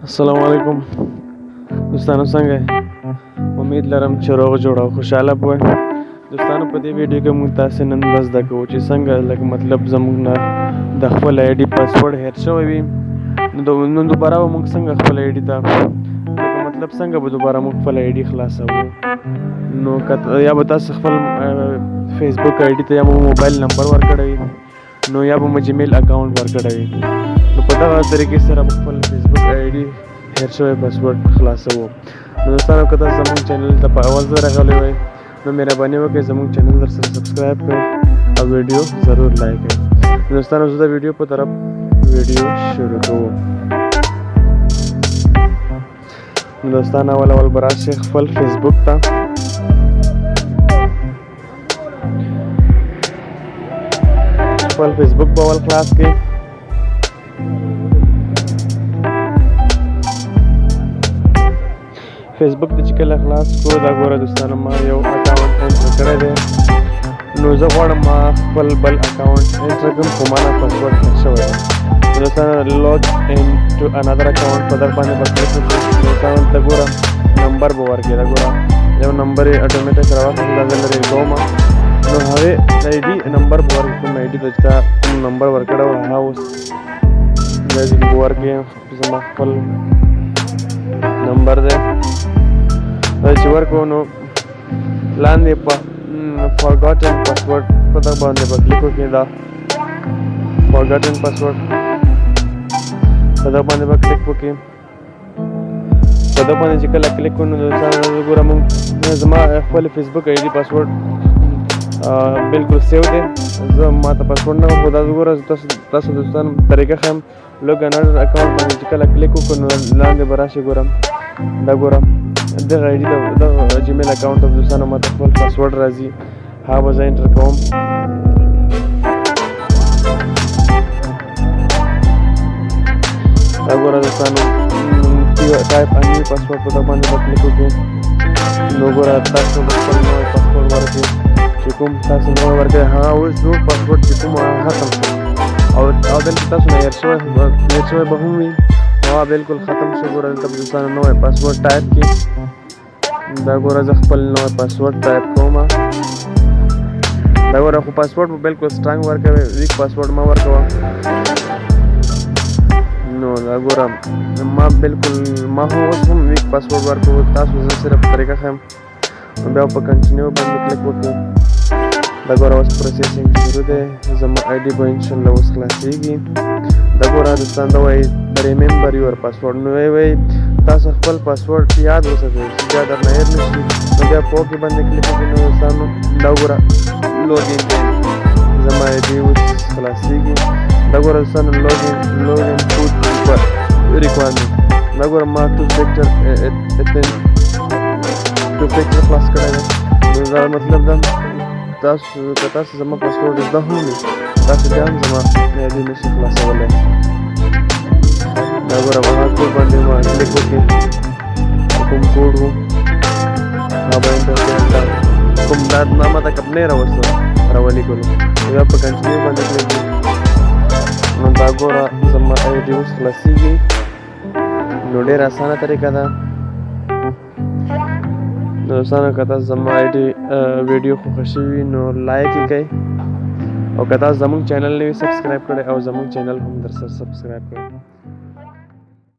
अस्सलाम वालेकुम दोस्तانو څنګه امید لرم چې روغ جوړ او خوشاله بوئ دوستانو په دې ویډیو کې موږ تاسو نن زده کوو چې څنګه لکه مطلب زموږ نه د خپل آی ډي پاسورډ هیر شوی وي نو دوباره به موږ څنګه خپل آی ډي ته لکه مطلب څنګه به دوباره موږ خپل آی ډي خلاصوو نو یا به تاسو خپل فیسبوک آی ډي ته یا مو موبایل نمبر ورکړی نو یا به مو جیمیل اکاونټ ورکړی نو په دغه طریقې سره به خپل فیسبوک آی ډي هیر شوی پاسورډ خلاصوو نو دوستانو که تاسو زموږ چینل ته په اول ځل راغلی وئ نو مهرباني وکړئ زموږ چینل درسره سبسکرایب کړئ او ویډیو ضرور لایک کړئ دوستانو زه د ویډیو په طرف ویډیو شروع کوو نو دوستانو اول به راشئ خپل فیسبوک ته خپل فیسبوک به اول خلاص کړئ فیسبوک ته چې کله خلاص کړو دا ګوره دوستانو ما یو اکاونټ انټر کړی دی نو زه غواړم ما خپل بل اکاونټ انټر کړم خو ما نه پاسورډ هیر شوی دی نو دوستانو لوګ ان ټو انادر اکاونټ په در باندې به کلیک وکړو دوستانو دلته ګوره نمبر به ورکړي دا ګوره یو نمبر یې اټومیټک راواخلي دا زه لرې کومه نو هغې آی ډي نمبر به ورکړي کوم آی ډي ته چې تا کوم نمبر ورکړی و هغه اوس دا ځکه به ورکړي زما خپل نمبر دی دا چې ورکړو نو لاندې په فارګاټن پاسورډ په دغه باندې به کلیک وکړئ دا فارګاټن پاسورډ په دغه باندې به کلیک وکړئ په دغه باندې چې کله کلیک کړو نو دوستانو ګوره موږ زما خپل فیسبوک آی ډي پاسورډ بالکل سیو دی زه ماته پاسورډ نه خو دا ګوره تاسو دوستانو طریقه ښیم لوګ انډر اکاونټ باندې چې کله کلیک وکړو نو لاندې به راشي ګوره دا ګوره دغه آی ډي دغه جیمیل اکاونټ ته دوستانو ماته خپل پاسورډ راځي هغه به زه انټر کوم دا ګوره دوستانو ټایپ ا نیو پاسورډ په دغه باندې به کلیک وکړئ نو ګوره تاسو به خپل نوی پاسورډ ورکړئ چې کوم تاسو نوی ورکړئ هغه اوس زوړ پاسورډ چې کوم هغه ختم شو او دلته تاسو نه هیر شوی به هم وي هغه بالکل ختم شو ګوره دلته به دوستانو نوی پاسورډ ټایپ کړئ دا ګوره زه خپل نوی پاسورډ ټایپ کوم دا ګوره خو پاسورډ به بالکل سټرانګ ورکوئ ویک پاسورډ مه ورکوه نو دا ګوره ما بالکل ما هم اوس هم ویک پاسورډ ورکوو تاسو زه صرف طریقه ښیم نو بیا په کنټینیو باندې کلیک وکړو دا ګوره اوس پروسیسینګ شروع دی زما آی ډي به انشاءالله اوس خلاصېږي دا ګوره دوستان دا وایي ریممبر یور پاسورډ نو وایي تاسو خپل پاسورډ یاد وساتئ چې بیا درنه هیر نه شي نو بیا په اوکې باندې کلیک وکړئ نو دوستانو دا ګوره لوګین زما آی ډي اوس خلاصېږي دا ګوره دوستانو لوګین کوډ ریکوایرمنټ دا ګوره ما ټو فیکټر خلاص کړی دی نو دا مطلب دا تاسو که تاسو زما پاسورډ زده هم وي تاسو بیا هم زما آی ډي نشئ خلاصولی دا ګوره هغه کوډ باندې ما کلیک وکړئ کوم کوډ و هغه به انټر کړئ کوم دا ما ماته کب نه راولیکلو بیا په کنټینیو باندې کلیک وکړئ نو دا ګوره زما آی ډي اوس خلاصېږي نو ډېره اسانه طریقه ده نو دوستانو که تاسو زما آی ډي ویډیو خوښه شوي نو لایک یې کړئ او که تاسو زموږ چینل نه وي سبسکرایب کړئ او زموږ چینل هم درسره سبسکرایب کړئ